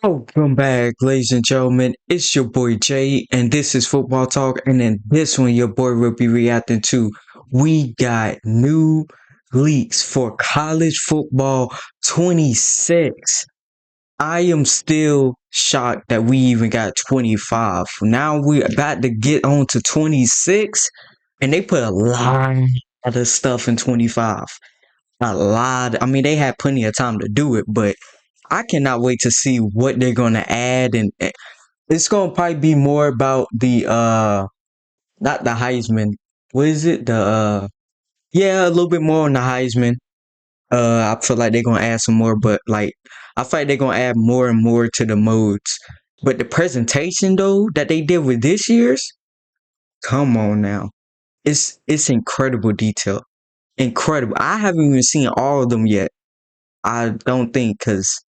Welcome back, ladies and gentlemen. It's your boy Jay, and this is Football Talk. And in this one, your boy will be reacting to. We got new leaks for college football 26. I am still shocked that we even got 25. Now we're about to get on to 26, and they put a lot of stuff in 25. A lot. I mean, they had plenty of time to do it, but I cannot wait to see what they're gonna add, and it's gonna probably be more about the not the Heisman. What is it? The yeah, a little bit more on the Heisman. I feel like they're gonna add some more, but like I feel like they're gonna add more and more to the modes. But the presentation though that they did with this year's, come on now, it's incredible detail, incredible. I haven't even seen all of them yet. I don't think because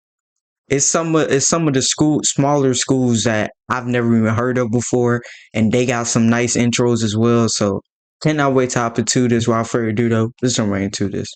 it's some of the smaller schools that I've never even heard of before, and they got some nice intros as well. So cannot wait to hop into this. Without further ado, though, let's jump right into this.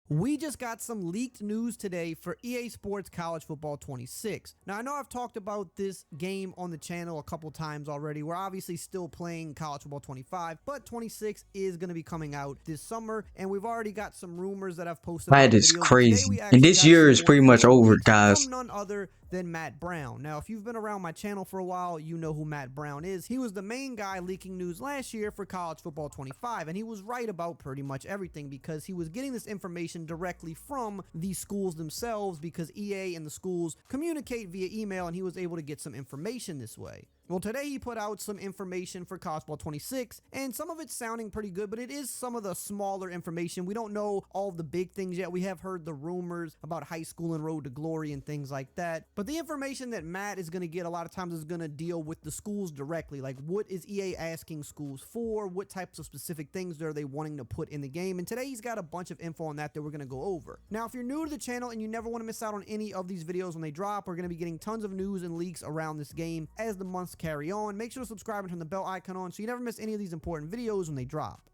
We just got some leaked news today for EA Sports College Football 26. Now, I know I've talked about this game on the channel a couple times already. We're obviously still playing College Football 25, but 26 is going to be coming out this summer, and we've already got some rumors that I've posted That about is videos. But today we crazy, and actually this got year some is more pretty much official over, leaks guys. from none other than Matt Brown. Now, if you've been around my channel for a while, you know who Matt Brown is. He was the main guy leaking news last year for College Football 25, and he was right about pretty much everything because he was getting this information directly from the schools themselves because EA and the schools communicate via email, and he was able to get some information this way. Well, today he put out some information for College Football 26, and some of it's sounding pretty good, but it is some of the smaller information. We don't know all the big things yet. We have heard the rumors about high school and road to glory and things like that. But the information that Matt is going to get a lot of times is going to deal with the schools directly. Like, what is EA asking schools for? What types of specific things are they wanting to put in the game? And today he's got a bunch of info on that we're going to go over. Now, if you're new to the channel and you never want to miss out on any of these videos when they drop, we're going to be getting tons of news and leaks around this game as the months carry on. Make sure to subscribe and turn the bell icon on so you never miss any of these important videos when they drop.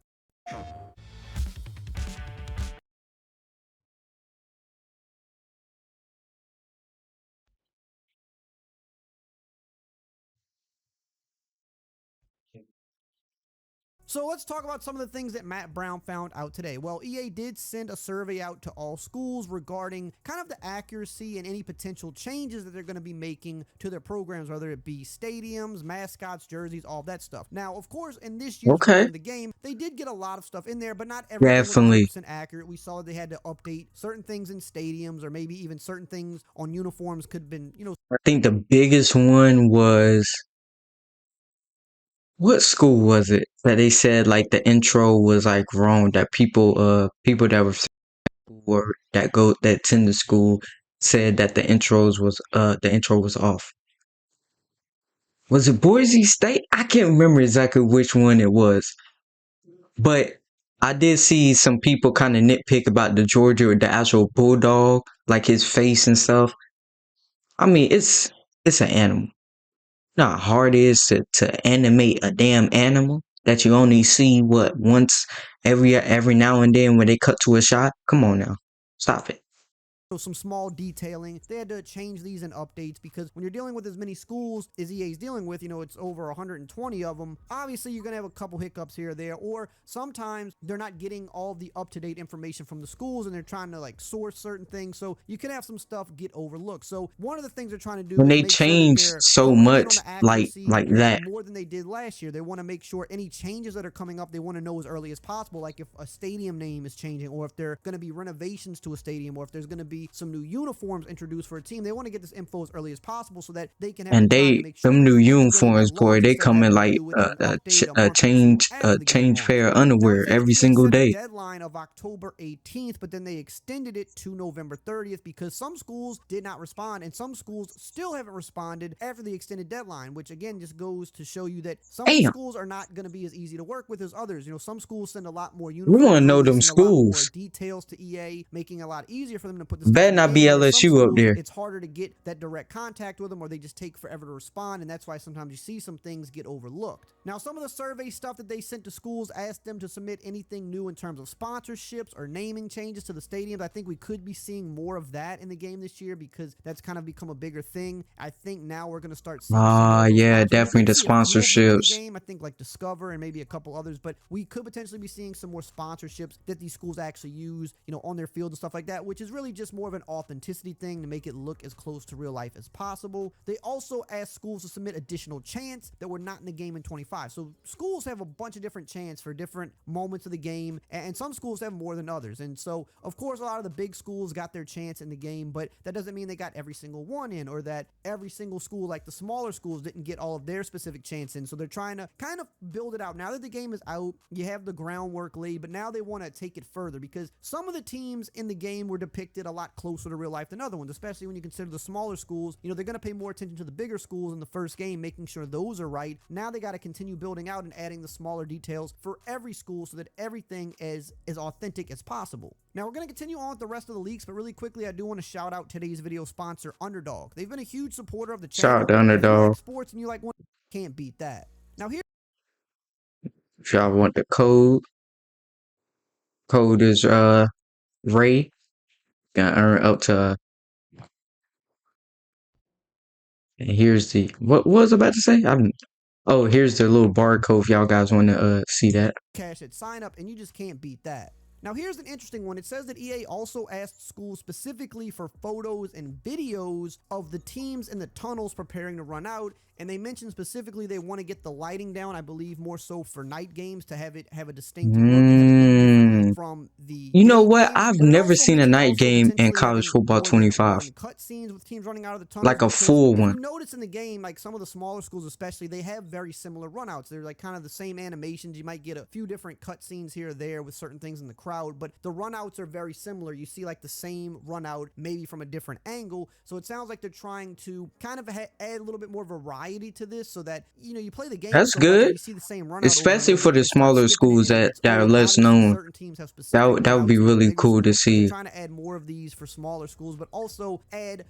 So let's talk about some of the things that Matt Brown found out today. Well, EA did send a survey out to all schools regarding kind of the accuracy and any potential changes that they're going to be making to their programs, whether it be stadiums, mascots, jerseys, all that stuff. Now, of course, in this year's Okay, version of the game, they did get a lot of stuff in there, but not everything was definitely. 100% accurate. We saw they had to update certain things in stadiums, or maybe even certain things on uniforms could have been, I think the biggest one was what school was it that they said like the intro was like wrong, that people that were or that go that attend the school said that the intro was off. Was it Boise State? I can't remember exactly which one it was, but I did see some people kind of nitpick about the Georgia or the actual bulldog, like his face and stuff. I mean, it's an animal. You know how hard it is to animate a damn animal that you only see what once every now and then when they cut to a shot. Come on now, stop it. some small detailing. They had to change these in updates because when you're dealing with as many schools as EA's dealing with, it's over 120 of them. Obviously, you're going to have a couple hiccups here or there, or sometimes they're not getting all the up-to-date information from the schools and they're trying to like source certain things. So you can have some stuff get overlooked. So one of the things they're trying to do When is they make sure that change they're so honing in on much the accuracy like that, more than they did last year. They want to make sure any changes that are coming up, they want to know as early as possible. Like if a stadium name is changing, or if there are going to be renovations to a stadium, or if there's going to be some new uniforms introduced for a team, they want to get this info as early as possible so that they can have the and time to they make sure them new before the game uniforms, even boy, launches they instead of come in having to like do it an update a month or two change after the game fair launches. Now, it underwear says every EA single set a day. deadline of October 18th, but then they extended it to November 30th because some schools did not respond, and some schools still haven't responded after the extended deadline, which again just goes to show you that some of these Damn, schools are not going to be as easy to work with as others. Some schools send a lot more we want uniforms, to know them releasing a lot more schools. details to EA, making it a lot easier for them to put this better not be game, where some LSU up schools, there. it's harder to get that direct contact with them, or they just take forever to respond, and that's why sometimes you see some things get overlooked. Now, some of the survey stuff that they sent to schools asked them to submit anything new in terms of sponsorships or naming changes to the stadiums. I think we could be seeing more of that in the game this year because that's kind of become a bigger thing. I think now we're going to start seeing some more of those Yeah, sponsors. We definitely did the see a few of them in the sponsorships. game, I think like Discover and maybe a couple others, but we could potentially be seeing some more sponsorships that these schools actually use, on their field and stuff like that, which is really just more of an authenticity thing to make it look as close to real life as possible. They also asked schools to submit additional chants that were not in the game in 25. So schools have a bunch of different chants for different moments of the game, and some schools have more than others. And so, of course, a lot of the big schools got their chants in the game, but that doesn't mean they got every single one in, or that every single school, like the smaller schools, didn't get all of their specific chants in. So they're trying to kind of build it out. Now that the game is out, you have the groundwork laid, but now they want to take it further because some of the teams in the game were depicted a lot closer to real life than other ones, especially when you consider the smaller schools. They're going to pay more attention to the bigger schools in the first game, making sure those are right. Now they got to continue building out and adding the smaller details for every school so that everything is as authentic as possible. Now we're going to continue on with the rest of the leaks, but really quickly, I do want to shout out today's video sponsor, Underdog. They've been a huge supporter of the channel. Shout out to If you Underdog. like sports and you like one, can't beat that. Now here. If y'all want the code is Ray. Gonna earn up to. And here's the what was I about to say? Here's the little barcode if y'all guys want to see that. Cash at sign up, and you just can't beat that. Now, here's an interesting one. It says that EA also asked schools specifically for photos and videos of the teams in the tunnels preparing to run out, and they mentioned specifically they want to get the lighting down, I believe more so for night games, to have a distinct look from the You know what? games. I've But it never also seen a mentioned night also game in potentially college having football more than 25. one cutscenes with teams running out of the tunnels, Like a because full if one. you notice in the game, like some of the smaller schools especially, they have very similar runouts. They're like kind of the same animations. You might get a few different cutscenes here or there with certain things in the crowd, but the runouts are very similar. You see like the same run out, maybe from a different angle. So it sounds like they're trying to kind of add a little bit more variety to this so that, you play the game That's so much and good. you see the same run out Especially over for and over, the you start smaller skipping it schools and it that gets are old. less Obviously, known. certain teams have specific That would be runouts for the really bigger cool to schools. They're see. trying to add more of these for smaller schools, but also add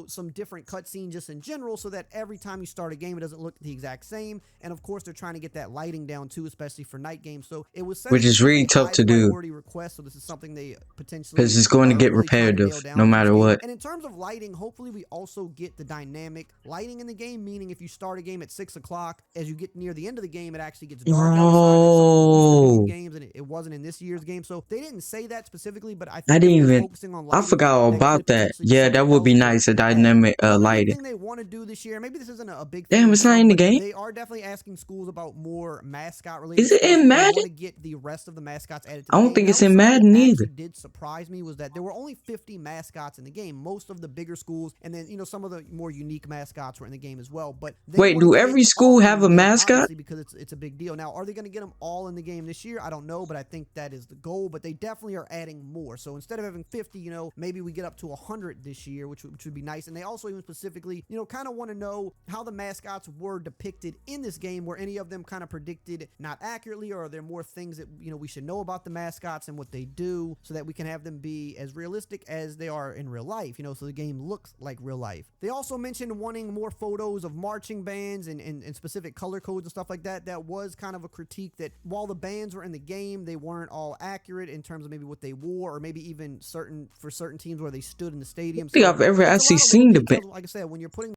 some different cutscenes just in general so that every time you start a game, it doesn't look the exact same. And of course, they're trying to get that lighting down too, especially for night games. So it was said Which is really tough to do. priority request. So this is something they potentially Because it's going to get really trying to repetitive nail down no for this matter game. what. And in terms of lighting, hopefully we also get the dynamic lighting in the game, meaning if you start a game at 6 o'clock, as you get near the end of the game, it actually gets dark outside. That's something we used to be in games, and it wasn't in this year's game. So they didn't say that specifically, but I think if they're focusing on lighting, I forgot all about that. Yeah, that would be nice, a dynamic lighting. thing they want to do this year, maybe this isn't a big Damn, thing, it's not in the but game? they are definitely asking schools about more mascot related Is it stuff. in They Madden? want to get the rest of the mascots added to the I don't game. think That it's was in something Madden that either. actually did surprise me, was that there were only 50 mascots in the game. Most of the bigger schools, and then some of the more unique mascots were in the game as well. But they Wait, wanted do to every make school all of them have in a the game, mascot? obviously, because it's a big deal. Now, are they going to get them all in the game this year? I don't know, but I think that is the goal. But they definitely are adding more. So instead of having 50, maybe we get up to 100 this year, which would be nice. And they also even specifically, kind of want to know how the mascots were depicted in this game. Were any of them kind of predicted not accurately, or are there more things that we should know about the mascots and what they do, so that we can have them be as realistic as they are in real life, so the game looks like real life. They also mentioned wanting more photos of marching bands and specific color codes and stuff like that. That was kind of a critique, that while the bands were in the game, they weren't all accurate in terms of maybe what they wore, or maybe even for certain teams where they stood in the stadium. I think I've ever actually seen the band. Like I said, when you're putting.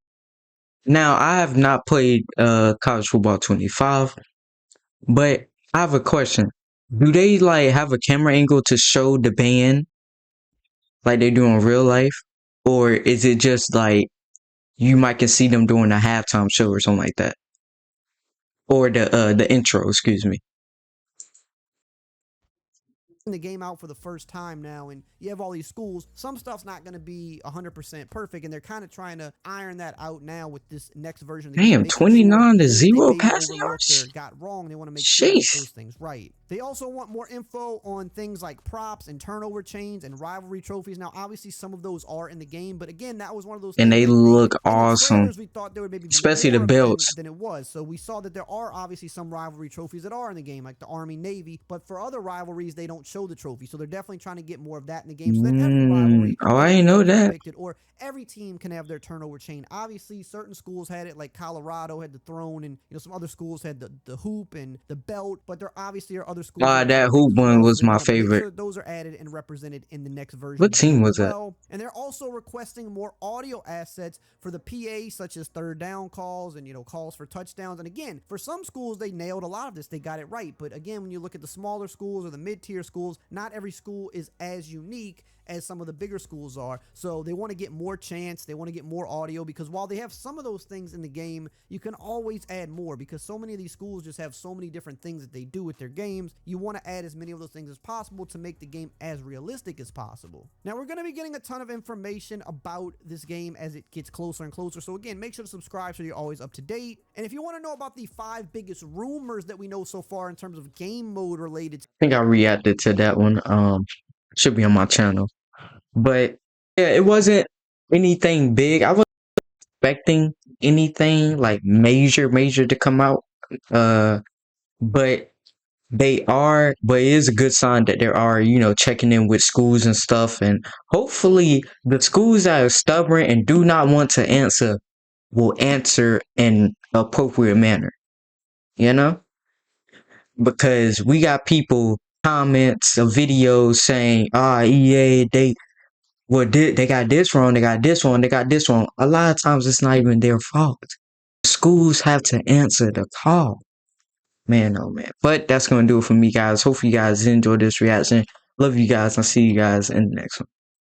Now, I have not played college football 25, but I have a question. Do they have a camera angle to show the band like they do in real life? Or is it just you might can see them doing a halftime show or something like that? Or the intro, excuse me. The game out for the first time now, and you have all these schools, some stuff's not going to be 100% perfect, and they're kind of trying to iron that out now with this next version of the game. Damn, 29 to 0 passing yards. Got wrong. They want to make sure they get those things right. They also want more info on things like props and turnover chains and rivalry trophies. Now, obviously, some of those are in the game, but again, that was one of those And things they that look in the awesome. trailers we thought there would maybe be Especially the more of it belts. than it was. So we saw that there are obviously some rivalry trophies that are in the game, like the Army Navy, but for other rivalries, they don't show the trophy. So they're definitely trying to get more of that in the game so that every rivalry Oh, I didn't know that. depicted, or every team can have their turnover chain. Obviously, certain schools had it, like Colorado had the throne, and some other schools had the hoop and the belt, but there obviously are other schools That hoop one was my favorite. sure those are added and represented in the next version. What team was that? And they're also requesting more audio assets for the PA, such as third down calls and calls for touchdowns. And again, for some schools, they nailed a lot of this. They got it right. But again, when you look at the smaller schools or the mid-tier schools, not every school is as unique as some of the bigger schools are. So they want to get more chants. They want to get more audio, because while they have some of those things in the game, you can always add more, because so many of these schools just have so many different things that they do with their games. You want to add as many of those things as possible to make the game as realistic as possible. Now, we're going to be getting a ton of information about this game as it gets closer and closer. So again, make sure to subscribe so you're always up to date. And if you want to know about the 5 biggest rumors that we know so far in terms of game mode related, I think I reacted to that one. Should be on my channel. But yeah, it wasn't anything big. I wasn't expecting anything like major to come out. But but it is a good sign that there are, checking in with schools and stuff. And hopefully the schools that are stubborn and do not want to answer will answer in appropriate manner, because we got people comments of videos saying, EA, they got this wrong, they got this wrong, they got this wrong. A lot of times it's not even their fault. Schools have to answer the call. Man, oh man. But that's going to do it for me, guys. Hopefully you guys enjoyed this reaction. Love you guys. I'll see you guys in the next one.